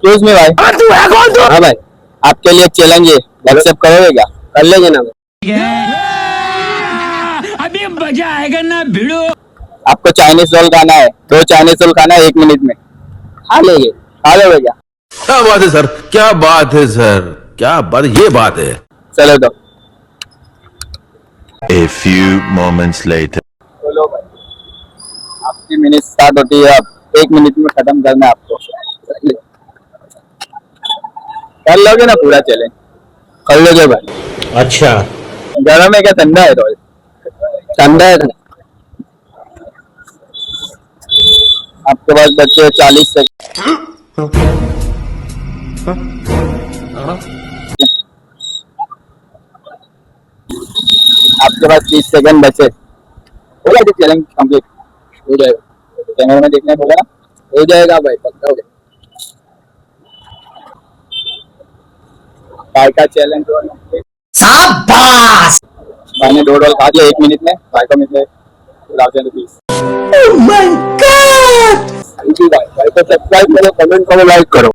Excuse me भाई। तू है कौन तू? हाँ भाई, आपके लिए चैलेंज है, एक्सेप्ट करोगे क्या? कर लेंगे ना भाई। अभी मजा आएगा ना भिड़ो। आपको चाइनीज रोल खाना है, 2 चाइनीज रोल खाना है 1 मिनट में, खा लेंगे, खा लोगे क्या? क्या बात है सर, क्या बात है सर, क्या बात, ये बात है। चलो तो A few moments later. बोलो भाई, आपकी मिनट स्टार्ट होती है, अब 1 मिनट में खत्म करना है आपको। कर लोगे ना पूरा चैलेंज? कर लोगे भाई? अच्छा, गरम है क्या ठंडा है? रोल ठंडा है। आपके पास बच्चे 40 सेकंड। आपके पास 30 सेकंड बचे, हो गया चैलेंज कंप्लीट हो जाएगा। कैमरे में देखने को ना हो जाएगा भाई, पक्का हो गया। भाई का चैलेंज शाबाश। मैंने 2 रोल खा दिया 1 मिनट में, भाई को मिले 1000 रुपीज। Oh my God. भाई को सब्सक्राइब करो, कमेंट करो, लाइक करो।